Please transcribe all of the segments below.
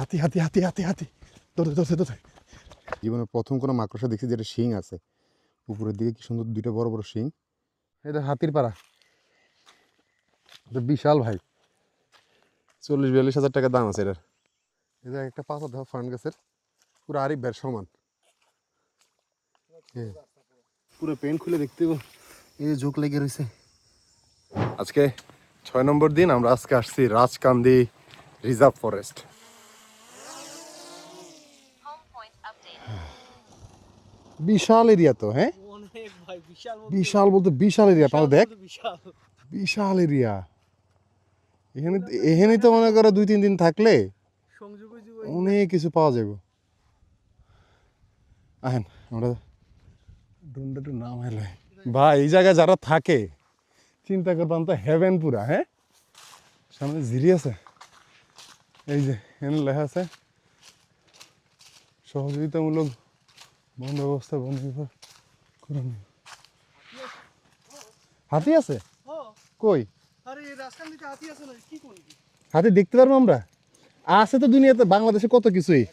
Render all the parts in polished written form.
হাতি হাতি হাতি হাতি হাতি ধরতে ধরতে ধরতে। জীবনের প্রথম কোনো মাকড়সা দেখছি যেটা শিং আছে উপরের দিকে, কি সুন্দর দুইটা বড় বড় শিং। এটা হাতির পাড়া, এটা বিশাল ভাই, 40-42 হাজার টাকা দাম আছে এটার। এটা একটা পাতা দেওয়া ফার্ন গাছের, পুরো আরিফ ভাইয়ের সমান। পুরো পেন খুলে দেখতে এই যে ঝোঁক লেগে রয়েছে। আজকে 6 নম্বর দিন, আমরা আজকে আসছি রাজকান্দি রিজার্ভ ফরেস্ট। বিশাল এরিয়া তো, হ্যাঁ বিশাল বলতে বিশাল এরিয়া। তাহলে দেখ বিশাল এরিয়া, এখানে এখানেই তো মনে করো 2-3 দিন থাকলে অনেক কিছু পাওয়া যাবে। আহেন আমরা ডুন্ডাটু নাম হেলে ভাই, এই জায়গায় যারা থাকে চিন্তা করতাম তো হেভেন পুরা। হ্যাঁ সামনে ঝিরি আছে, এই যে এখানে লেখা আছে সহযোগিতামূলক বন ব্যবস্থা বন বিভাগ। হাতি আছে কই? হাতি দেখতে পারবো আমরা? আছে তো দুনিয়াতে, বাংলাদেশে কত কিছুই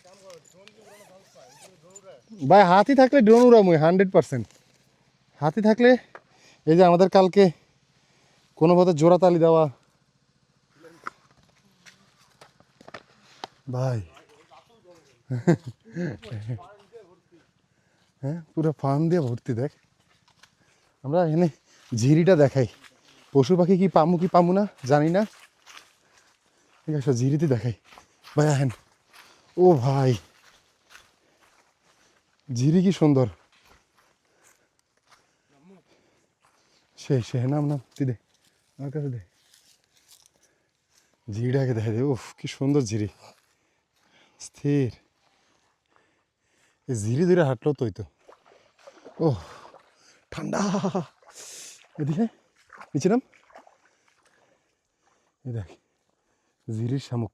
ভাই। হাতি থাকলে ড্রোন উড়ামই 100%। হাতি থাকলে এই যে আমাদের কালকে কোনো পথে জোড়াতালি দেওয়া ভাই। হ্যাঁ পুরো ফার্ম দিয়ে ভর্তি। দেখ আমরা এখানে ঝিরিটা দেখাই, পশু পাখি কি পামু না জানি না, ঠিক আছে ঝিরিতে দেখাই ভাই। আহেন ও ভাই, ঝিরি কি সুন্দর। সে নাম তুই দে আমার কাছে দে, ঝিরিটাকে দেখা দে। উফ কি সুন্দর ঝিরি, স্থির। এই ঝিরি ধরে হাঁটলো তো ও ঠান্ডা। এদিকে নিচে নাম, এই দেখ ঝিরির শামুক,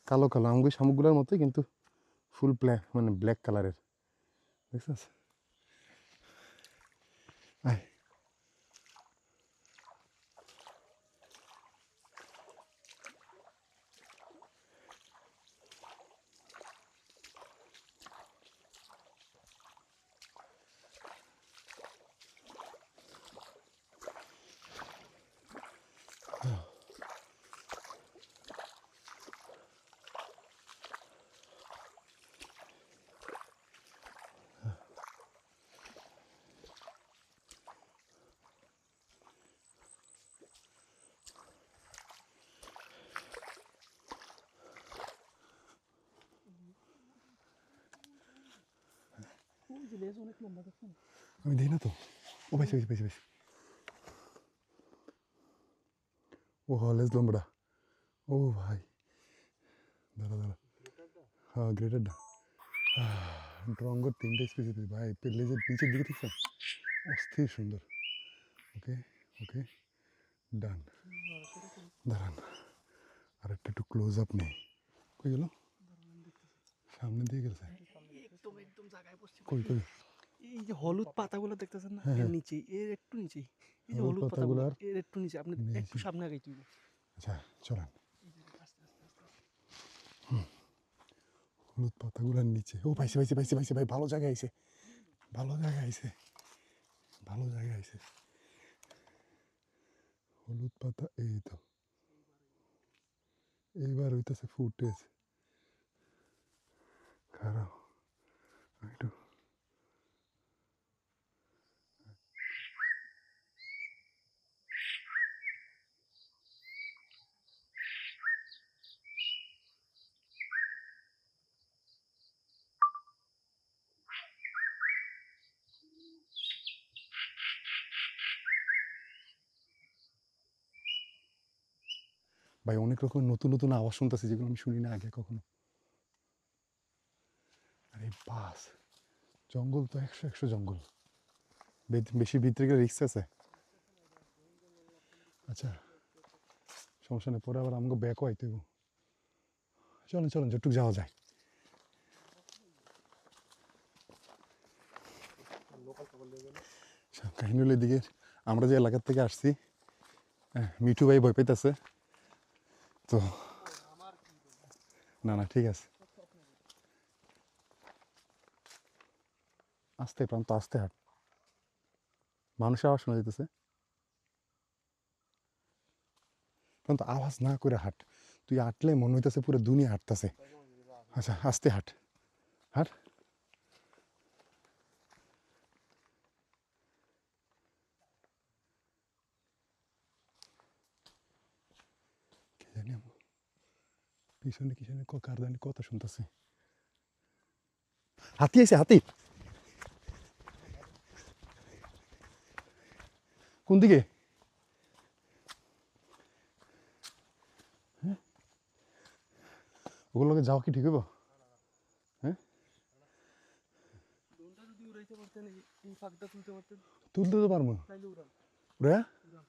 কালো কালো আমগুলো শামুকগুলোর মতোই, কিন্তু ফুল মানে ব্ল্যাক কালারের, দেখছিস? আয় আমি দেখি না তো। ও পাইছি পাইছি পাইছি পাইছি। ও লেজ লম্বটা। ও ভাই দাঁড়া দাঁড়া, হ্যাঁ গ্রেটারটা। ড্রঙ্গর 3টে স্পেসিফিক ভাই, লেজের নিচের দিকে ঠিক অস্থির সুন্দর। ওকে ওকে ডান। দাঁড়ান আরেকটা একটু ক্লোজ আপ নেই। কই গেল? সামনে দিয়ে গেছে। কই কই? এই যে হলুদ পাতাগুলো দেখতেছেন না, এর নিচে, এর একটু নিচে, এই যে হলুদ পাতাগুলো এর একটু নিচে, আপনি একটু সামনে আগাইতে হবে। আচ্ছা চলেন। হলুদ পাতাগুলোর নিচে। ও পাইছে পাইছে পাইছে পাইছে ভাই, ভালো জায়গায় আইছে, ভালো জায়গায় আইছে, ভালো জায়গায় আইছে। হলুদ পাতা এই তো, এইবার হইতেছে ফুটেজ। খারাপ একটু ভাই। অনেক রকম নতুন নতুন আওয়াজ শুনতেছি যেগুলো আমি শুনি না আগে কখনো। আরে বাস, জঙ্গল তো 100 জঙ্গল, বেশি ভিতরে গেলে রিস্ক আছে। আচ্ছা সমস্যা নেই, পরে আবার আমাকে ব্যাকও আইতে হইব। চলেন চলেন যতটুকু যাওয়া যায়। কাহিনী হলো এদিকে, আমরা যে এলাকার থেকে আসছি, মিঠু ভাই ভয় পাইতেছে তো না না ঠিক আছে, আস্তে প্রান্ত, আস্তে হাঁট, মানুষের আওয়াজ শোনা যেতেছে। প্রান্ত আওয়াজ না করে হাঁট, তুই হাঁটলে মনে হইতেছে পুরো দুনিয়া হাঁটতেছে। আচ্ছা আস্তে হাঁট, হাঁট। কে জানি পিছনে কিছনে কার জানি কথা শুনতেছে। হাতি আছে, হাতি কোন দিকে? ওগুলোকে যাওয়া কি ঠিক হইব? হ্যাঁ, ড্রোনটা যদি উড়াইতে পারতেন, এই ফাঁকটা তুলতে পারতেন, তুলতে তো পারবো। তাইলে উড়ান। ওরা উড়ান,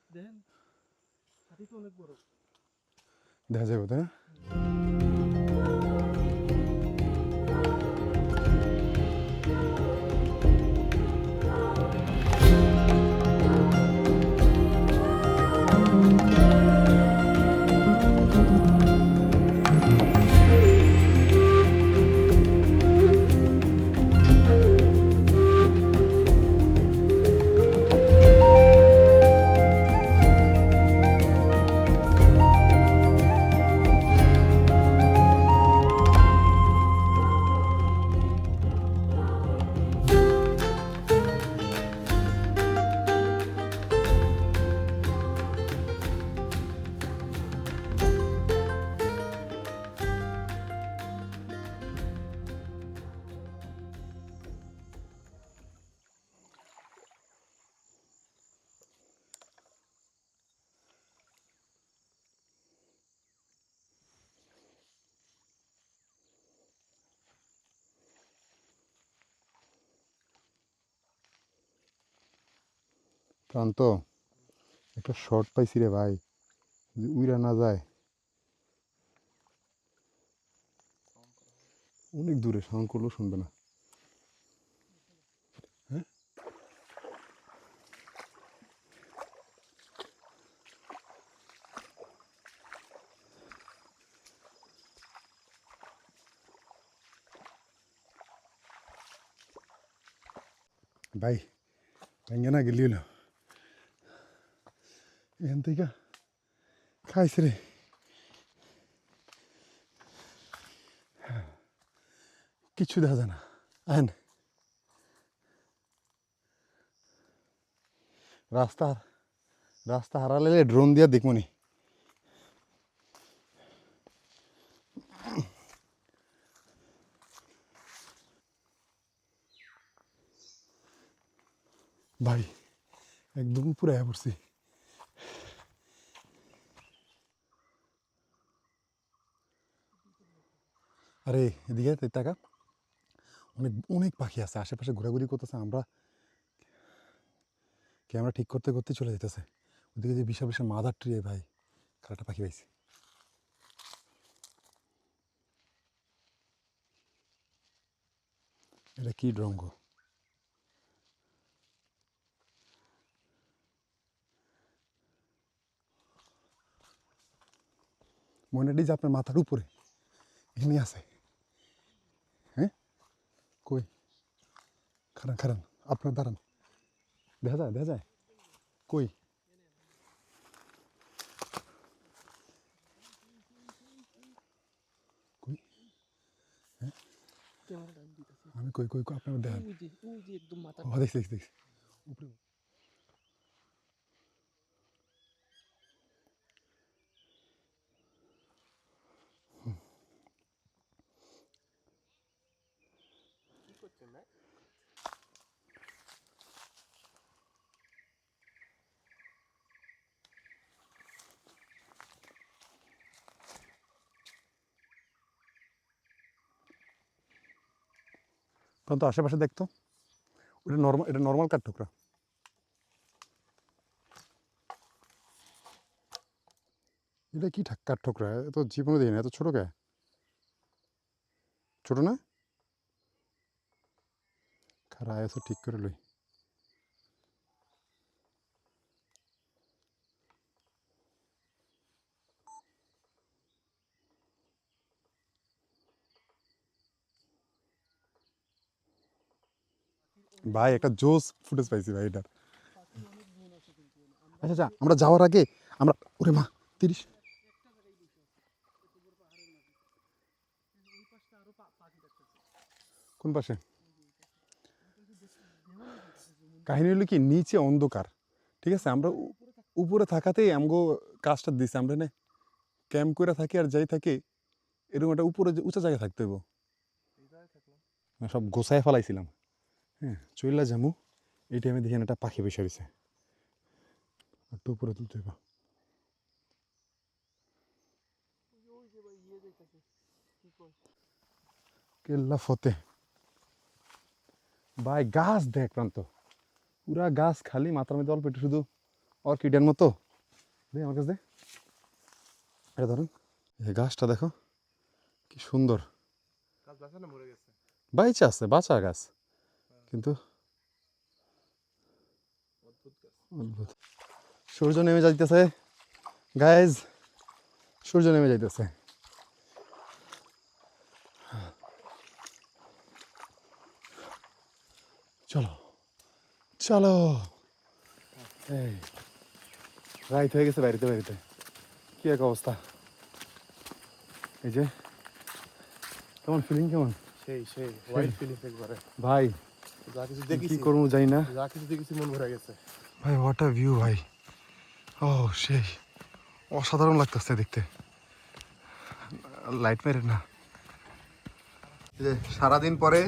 দেখেন হাতি তো অনেক বড়। দেখা যাবে তাই না? প্রান্ত একটা শর্ট পাইছি রে ভাই, যদি উইরা না যায়। অনেক দূরে, সাউন্ড করলেও শুনবে না। হ্যাঁ, ভাই ভেঙে না গেলি হলো, এখান থেকে খাইছে রে। কিচ্ছু দেখা যায় না। আহেন রাস্তা, রাস্তা হারালে ড্রোন দিয়া দেখমনি। ভাই একদম উপরে আয়া পড়ছি। আরে এদিকে টাকা, অনেক অনেক পাখি আছে আশেপাশে ঘোরাঘুরি করতেছে। আমরা ক্যামেরা ঠিক করতে করতে চলে যেতেছে ওদিকে, যে বিশাল বিশাল মাদার ট্রি। ভাই খারাপটা পাখি পাইছি। এটা কি ড্রঙ্গ? ময়নাটি যে আপনার মাথার উপরে এখানে আছে। হ্যাঁ কই? খারান খারান, আপনার দাঁড়ান, দেখা যায়, দেখা যায় কই? কই? ক্যামেরাটা দিতেছি, আমি কই কই কই আপনার দেখান। ওই যে একদম মাথা। ও দেখছি দেখছি দেখছি উপরে। কি করছেন না? তখন তো আশেপাশে দেখতো। ওটা নর্মাল, এটা নর্মাল কাঠঠোকরা। এটা কি কাঠঠোকরা? এত জীবনে দিই না, এত ছোটো কে? ছোটো না? খারাপ আছে, ঠিক করে লই। ভাই একটা জোস ফুটেজ পাইছি ভাই এটার। আচ্ছা আচ্ছা, আমরা যাওয়ার আগে আমরা, ওরে মা 30, কোন পাশে? কাহিনী হলো কি, নিচে অন্ধকার, ঠিক আছে, আমরা উপরে থাকাতেই আমগো কাজটা দিছে, আমরা না ক্যাম্প করে থাকি আর যাই থাকি, এরকম একটা উপরে উঁচা জায়গায় থাকতে হইব। সব গোছায় ফেলাইছিলাম, হ্যাঁ চইলা যামু, এই টাইমে দেখি একটা পাখি বসে রয়েছে, একটু উপরে তুলতে হইব। কেল্লা ফতে ভাই, গাছ দেখ প্রান্ত, পুরা গাছ খালি, মাথার মধ্যে অল্প একটু শুধু অর্কিডের মতো। দে আমার কাছে দে, এটা ধরেন, এই গাছটা দেখো কি সুন্দর, বাইচা আছে, বাঁচা গাছ কিন্তু অদ্ভুত। সূর্য নেমে যাইতেছে গাইজ, সূর্য নেমে যাইতেছে। চলো চলো, এই রাইত হয়ে গেছে, বাড়িতে বাড়িতে কি এক অবস্থা। এই যে কেমন ফিলিং, কেমন সেই সেই ওয়াইল্ড ফিলিং একবারে ভাই, যা কিছু কি দেখেছি করবো জানি না যা কিছু দেখেছি মন ভরে গেছে ভাই, হোয়াট আ ভিউ ভাই, ও সেই অসাধারণ লাগতেছে দেখতে, লাইট মেরে না। এই যে সারাদিন পরে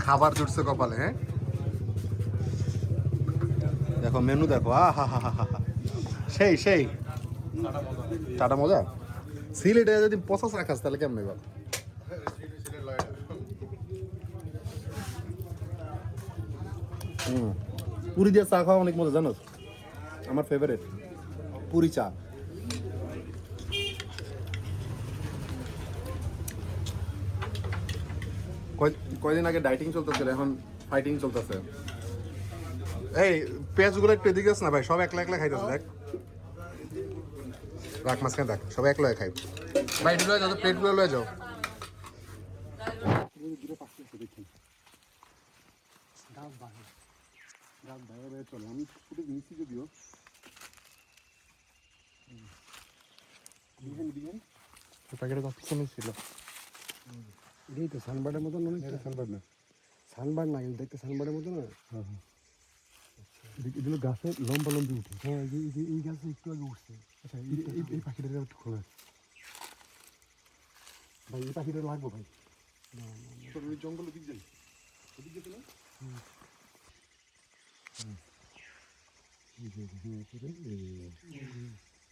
খাবার জুটছে কপালে, হ্যাঁ দেখো মেনু দেখো, হা হা হা হা, সেই সেই টাটা মজা। সিলেটে যদি পচাস রাখাস তাহলে কেমন এবার। পুরি দিয়ে চা খাওয়া অনেক মজা, জানো, আমার ফেভারিট পুরি চা। কয়দিন আগে ডাইটিং চলতেছিল, এখন ফাইটিং চলতেছে। এই পেঁয়াজগুলো একটু এদিকে আছে না ভাই, সব একলা একলা খাইতেছে, দেখ রাখ মাঝখানে দেখ, সব একলা খাই ভাই, এটি লয়ে যাও, প্লেটগুলো লয়ে যাও। চলো, আমি ফুটেজ নিচ্ছি যদিও, প্যাকেটে কত পিছনে ছিল এটাই তো সানবার্ডের মতো না, সানবার্ড না, সানবার্ড না কিন্তু দেখতে সানবার্ডের মতো না। এগুলো গাছে লম্বা লম্বি উঠে। হ্যাঁ এই গাছে একটু আগে উঠছে। আচ্ছা এই পাখিটাকে একটু খোলা, ভাই এই পাখিটা লাগবো ভাই। জঙ্গলের দিক যাই, ওদিক যেতে না।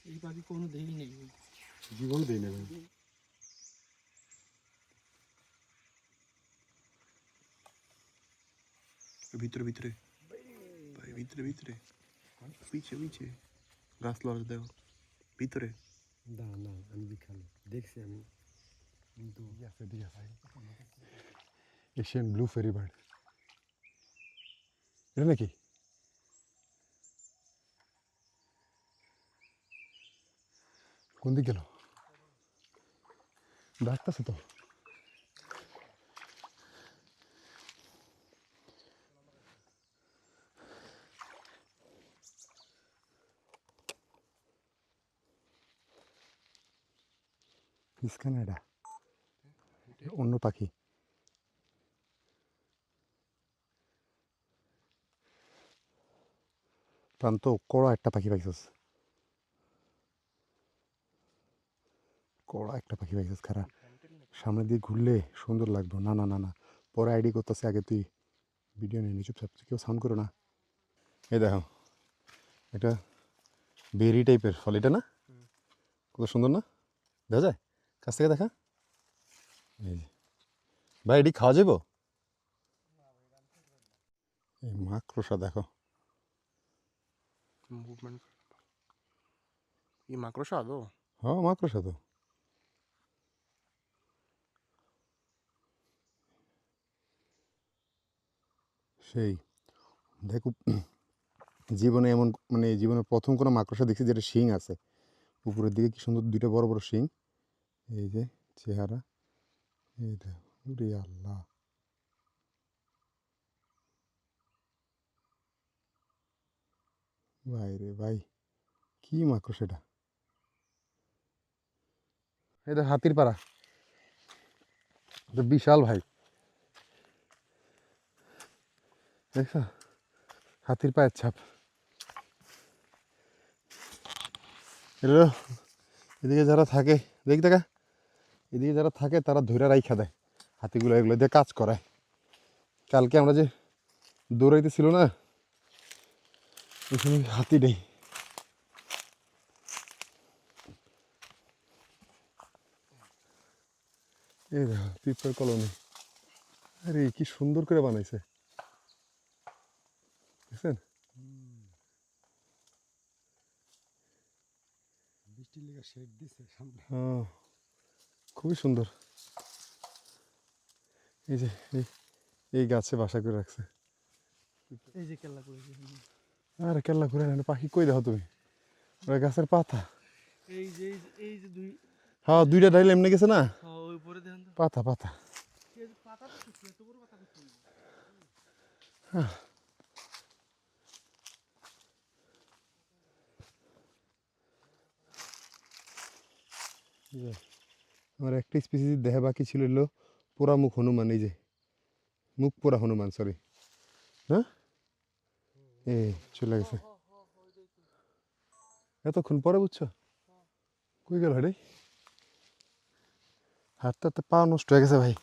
এই পাখি কোনো দেখি নেই, জীবন দেই না ভাই। ভিতরে ভিতরে ভাই, ভিতরে ভিতরে, পিছে পিছে গাছ লড়ে দেখো ভিতরে। না না আমি দেখালো দেখছি আমি, কিন্তু আছে ঠিক আছে, এশিয়ান ব্লু ফেরি বার্ড, এটা নাকি? কোন দিক গেল? ডাকতেছে তো। এটা অন্য পাখি, প্রান্ত কড়া একটা পাখি পাইছিস, কড়া একটা পাখি পাইছিস, খারাপ সামনে দিয়ে ঘুরলে সুন্দর লাগবে। না না না না, পরে আইডি করতেছে, আগে তুই ভিডিও নিয়ে নি, চুপচাপ কেউ সাউন্ড করো না। এই দেখো এটা বেরি টাইপের ফল, এটা না কত সুন্দর না, দেখা যায় কাছ থেকে দেখা। এই যে ভাই, এটি খাওয়া যাব? এই মাকড়সা দেখো, মুভমেন্ট এই মাকড়সা আদো হ্যাঁ মাকড়সা তো, সেই দেখো, জীবনে এমন মানে জীবনের প্রথম কোনো মাকড়সা দেখছি যেটা শিং আছে, উপরের দিকে কি সুন্দর দুইটা বড় বড় শিং, এই যে চেহারা, এই দেখো, ওরে আল্লাহ, ভাই রে ভাই, কি মাকড় সেটা! এটা হাতির পাড়া, এটা বিশাল ভাই, দেখছো হাতির পায়ের ছাপ। এটা এদিকে যারা থাকে, দেখ দেখা, এদিকে যারা থাকে তারা ধৈর্য রাইখা দেয় হাতিগুলো, এগুলো দিয়ে কাজ করায়। কালকে আমরা যে দৌড়াইতেছিল না, ওখানে হাতি নেই। এই দেখো পিঁপড়ার কলোনি, আরে কি সুন্দর করে বানাইছে, দেখছেন? বৃষ্টির লেগে শেড দিছে সামনে। হ্যাঁ, খুবই সুন্দর। এই যে এই গাছে বাসা করে রাখছে। এই যে কেল্লা করেছে, আরে কেল্লা ঘুরে না, পাখি কই দেখো তুমি? ওরা গাছের পাতা। এই যে দুই, হ্যাঁ, দুইটা ডাইল এমনি গেছে না, হ্যাঁ ওই উপরে দেখেন তো, পাতা পাতা। এই যে পাতা তো শুকিয়ে, এত বড় পাতা শুকিয়ে। আমার একটা স্পিসিস দেখা বাকি ছিল, এলো পোড়া মুখ হনুমান, এই যে মুখ পোড়া হনুমান, সরি, হ্যাঁ এই চলে গেছে এতক্ষণ পরে, বুঝছো? কই গেল রে? হাতটা তো পা নষ্ট হয়ে গেছে ভাই।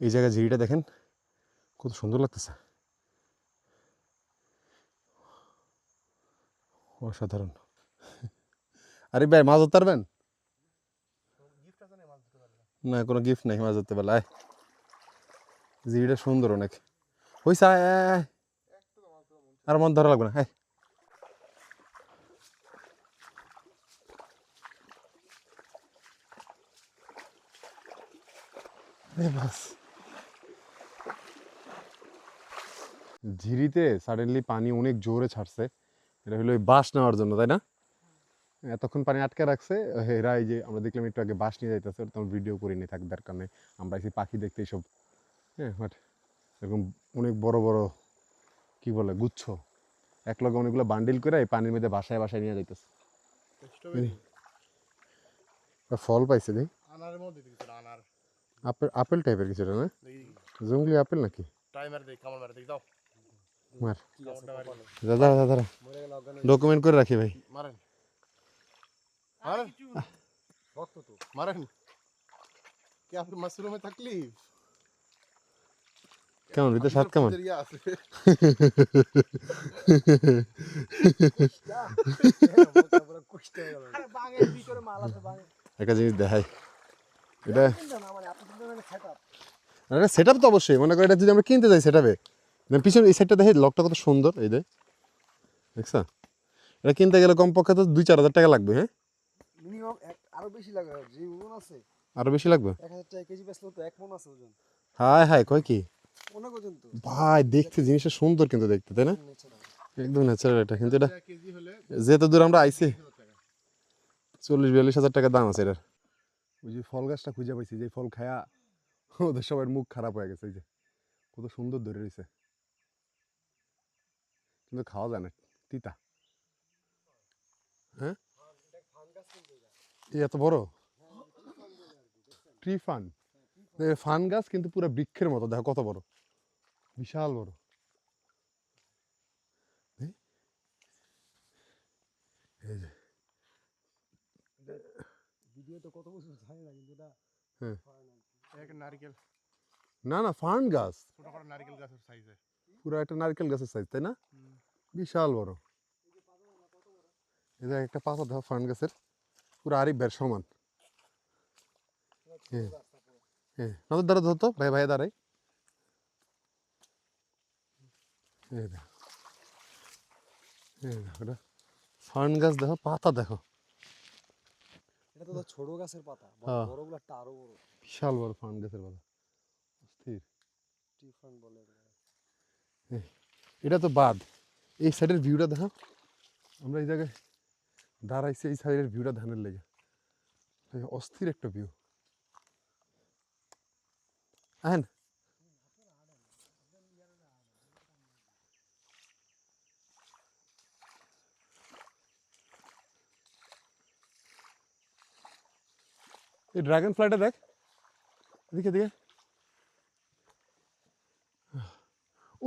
এই জায়গায় ঝিরিটা দেখেন কত সুন্দর লাগতেছে, অসাধারণ। আরে ভাই মাছ ধরতে পারবেন? না, কোনো গিফট নেই মাছ ধরতে পারলে। ঝিরিটা সুন্দর অনেক হয়েছে, আর মন ধরা লাগবে না। বাস ঝিরিতে সাডেনলি পানি অনেক জোরে ছাড়ছে, এটা হলো ওই বাঁশ নেওয়ার জন্য, তাই না? এতক্ষণ পানি আটকে রাখছে এরা, এই যে আমরা দেখলাম একটু আগে বাঁশ নিয়ে যাইতেছে, তেমন ভিডিও করিনি, থাক দরকার নেই, আমরা এসে পাখি দেখতে এইসব। হ্যাঁ, বাট এরকম অনেক বড় বড় কি বলে গুচ্ছ এক লগে অনেকগুলো বান্ডিল করে এই পানির মধ্যে বাসায় বাসায় নিয়ে যাইতেছে। ফল পাইছে দেখ, আনারের মধ্যে দিছে আনার। আপেল, আপেল টাইপের কিছু না, জঙ্গলি আপেল নাকি? টাইমার দেখ, কামড় মারে দেখ, দাও মার কামড়টা মারি। দাদা দাদা, ডকুমেন্ট করে রাখি ভাই। মারেন মারেন মারেন, কি আপনি মাশরুমে তাকলিফ? কেমন ভিতরে স্বাদ কেমন? আরে বাঙের ভিতরে মাল আছে, বাঙে একটা জিনিস দেখাই, এটা না মানে আপনি কিন্তু সেটআপ, সেট আপ তো অবশ্যই, মনে করো এটা যদি আমরা কিনতে যাই সেটাবে, পিছনে এই সাইডটা দেখে লকটা কত সুন্দর, এই দেখ দেখছা? এটা কিনতে গেলে কমপক্ষে তো 2-4 হাজার টাকা লাগবে। হ্যাঁ, মিনিমাম আরো বেশি লাগে, যে ওজন আছে আরো বেশি লাগবে। 1000 টাকা কেজি বেচলে তো 1 মণ আছে ওজন, হায় হায়, কয় কি অনেক ওজন তো। ভাই! দেখতে জিনিসটা সুন্দর কিন্তু, দেখতে, তাই না? ন্যাচারাল। একদম ন্যাচারাল এটা, কিন্তু এটা কেজি হলে যেহেতু দূর আমরা আইছি, 40-42 হাজার টাকা দাম আছে এটার। ওই যে ফল গাছটা খুঁজে পাইছি, যে ফল খায়া ওদের সবার মুখ খারাপ হয়ে গেছে, এই যে কত সুন্দর ধরে রয়েছে, কিন্তু খাওয়া যায় না, তিতা। হ্যাঁ, এত বড় ট্রি ফান, ফান গাছ কিন্তু পুরো বৃক্ষের মতো, দেখো কত বড়, বিশাল বড়। এই যে ভিডিও তো কত বছর যায় না, কিন্তু এটা হ্যাঁ, এক নারকেল, না না, ফান গাছ, ছোট করে নারকেল গাছের সাইজে। পুরো একটা নারকেল গাছের সাইজ, তাই না? বিশাল বড়। এটা একটা পাতা দেখো ফান গাছের, পুরো আরিফ ভাইয়ের সমান। হ্যাঁ হ্যাঁ, নজর দ্বারা ধরতো ভাই, ভাই দাঁড়াই, এই দেখো, এই দেখো, এটা ফান গাছ দেখো, পাতা দেখো, এটা তো ছোট গাছের পাতা, হ্যাঁ। বড়গুলো একটা আরো বড়, বিশাল বড় ফান গাছের পাতা, অস্থির। টিফান বলে এগুলো। এটা তো বাদ, এই সাইডের ভিউটা দেখো, আমরা এই জায়গায় দাঁড়াইছি, এই সাইডের ভিউটা ধানের লেগে, অস্থির একটা ভিউ। আহেন, এই ড্রাগন ফ্লাইটা দেখ, এদিকে এদিকে।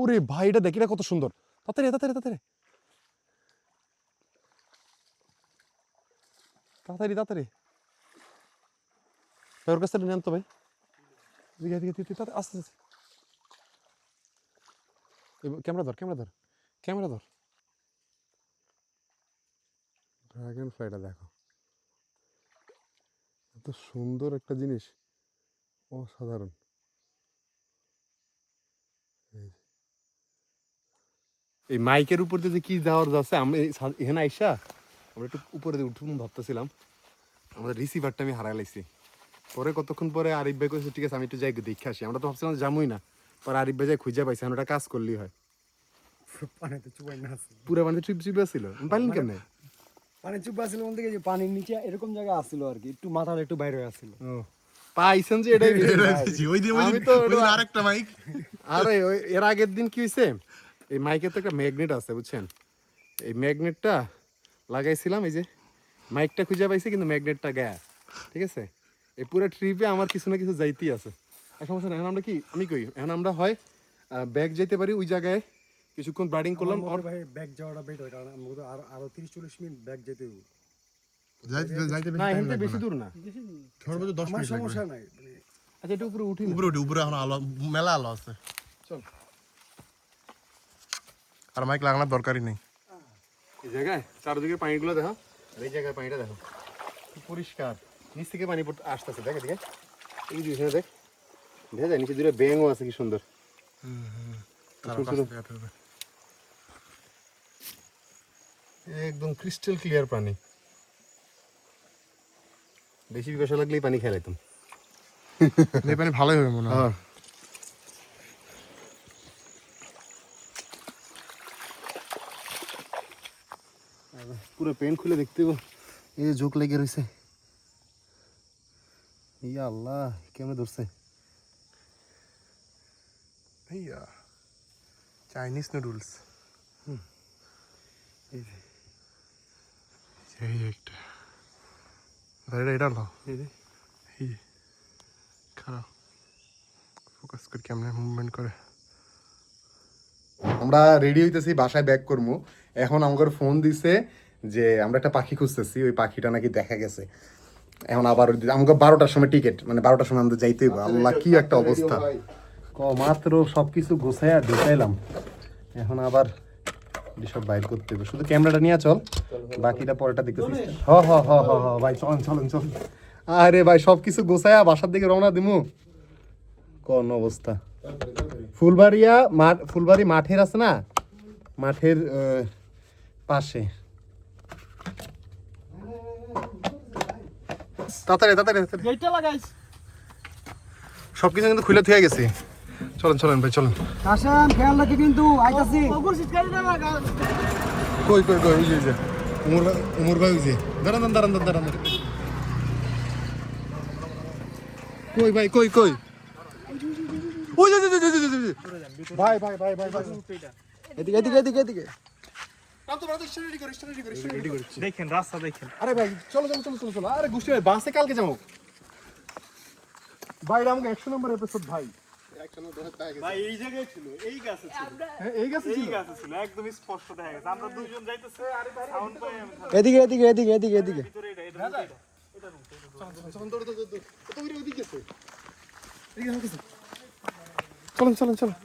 ওরে ভাই, এটা দেখ, এটা কত সুন্দর। তাড়াতাড়ি তাড়াতাড়ি তাড়াতাড়ি তাড়াতাড়ি তাড়াতাড়ি ভাই, ওর কাছ থেকে নেন তো ভাই। এদিকে এদিকে তুই তাড়াতাড়ি আস্তে আস্তে। ক্যামেরা ধর, ক্যামেরা ধর, ক্যামেরা ধর। ড্রাগন ফ্লাইটা দেখো, এত সুন্দর একটা জিনিস, অসাধারণ। এই মাইকের উপর দিয়ে যে কি যাওয়ার যাচ্ছে, আমরা এখানে আইসা আমরা একটু উপরে দিয়ে উঠুন ভাবতেছিলাম, আমাদের রিসিভারটা আমি হারাই লাইছি। পরে কতক্ষণ পরে আরিফ ভাই কইছে ঠিক আছে আমি একটু যাই দেখে আসি। আমরা তো ভাবছিলাম যামই না, পরে আরিফ ভাই যাই খুঁজে পাইছি, এখন ওটা কাজ করলেই হয়। পানিতে চুবাই না আছে, পুরো পানিতে ট্রিপ চিপে ছিল, পাইলেন কেমনে? পানি চুবা ছিল বলতে যে পানির নিচে এরকম জায়গা আসছিল আর কি, একটু মাথার একটু বাইরে আসছিল। পাইছেন যে এটাই ওই দিন আমি তো আরেকটা মাইক। আরে এর আগের দিন কি হয়েছে, এই মাইকের তো একটা ম্যাগনেট আছে বুঝছেন, এই ম্যাগনেটটা লাগাইছিলাম, এই যে মাইকটা খুঁজে পাইছি কিন্তু ম্যাগনেটটা গায়া, ঠিক আছে। এই পুরো ট্রিপে আমার কিছু না কিছু যাইতেই আছে। আর সমস্যা না, এখন আমরা কি আমি কই, এখন আমরা হয় ব্যাগ যাইতে পারি ওই জায়গায়, কিছুক্ষণ ব্রাইডিং করলাম। আমার ভাই ব্যাগ যাওয়াটা বেটার, কারণ আমাকে তো আরো 30-40 মিনিট ব্যাগ যেতে হবে। যাইতে না এখান থেকে বেশি দূর না, সর্বোচ্চ 10 আমার মিনিট লাগবে। সমস্যা নাই, মানে আচ্ছা এটা উপরে উঠি না? উপরে উঠি, উপরে এখন আলো, মেলা আলো আছে। চল আর মাইক লাগানোর দরকারই নেই। এই জায়গায় চারদিকে পানিগুলো দেখো, আর এই জায়গায় পানিটা দেখো কি পরিষ্কার, নিচ থেকে পানি আসতেছে, দেখ এদিকে, এই যে এখানে দেখ, দেখা যায় নিচে দূরে ব্যাঙও আছে, কি সুন্দর। একদম ক্রিস্টাল ক্লিয়ার পানি, বেশি পিপাসা লাগলেই পানি খেলাইতাম। এই পানি ভালোই হবে মনে হয়। হ্যাঁ পুরো পেন খুলে দেখতে হবে, এই যে ঝোঁক লেগে রয়েছে। ইয়া আল্লাহ, কেমনে ধরছে। ভাইয়া চাইনিজ নুডলস, এই একটা এটা লাও, এই যে এই খারাপ ফোকাস করে কেমনে মুভমেন্ট করে। আমরা রেডি হইতেছি বাসায় ব্যাক করবো। এখন আমাকে ফোন দিছে যে আমরা একটা পাখি খুঁজতেছি, ওই পাখিটা নাকি দেখা গেছে। এখন আবার আমাকে 12টার সময় টিকিট, মানে 12টার সময় আমাদের যাইতে হবে। আল্লাহ কি একটা অবস্থা, মাত্র সবকিছু গোছাইয়া ঢুকাইলাম, এখন আবার সব বাইর করতে হবে। শুধু ক্যামেরাটা নিয়ে চল, বাকিটা পরেটা দেখতেছি। হ হ হ হ হ ভাই চলেন চলেন চল। আরে ভাই সবকিছু গোছাইয়া বাসার দিকে রওনা দিমু, কোন অবস্থা। ফুলবাড়ি মাঠের আছে না, মাঠের পাশে। তাড়াতাড়ি তাড়াতাড়ি তাড়াতাড়ি, গেটটা লাগাইস। সবকিছু কিন্তু খুলে থুয়ে গেছি। চলেন চলেন ভাই চলেন। কাশেম খেয়াল রাখি কিন্তু, আইতাছি। ওপর সিটকারি না লাগা। কই কই কই, ওই যে উমর ভাই, ওই যে দাঁড়ান দাঁড়ান দাঁড়ান, কই ভাই কই কই, ওই যে ভাই ভাই ভাই ভাই ভাই, এদিকে এদিকে এদিকে এদিকে। দেখেন রাস্তা দেখেন। আরে ভাই চলো চলো চলো চলো চলো, আরে গুষ্টি ভাই বাসে কালকে যাবো ভাই, আমাকে 100 নম্বর এপিসোড ভাই। ভাই এই জায়গায় ছিল, এই গাছে ছিল, এই গেছে এই গাছে ছিল, একদম স্পষ্ট দেখা গেছে। আমরা দুইজন যাইতেছি, সাউন্ড পাই আমি এদিকে এদিকে এদিকে এদিকে এদিকে। ভিতরে এটা চলেন চলেন চলেন।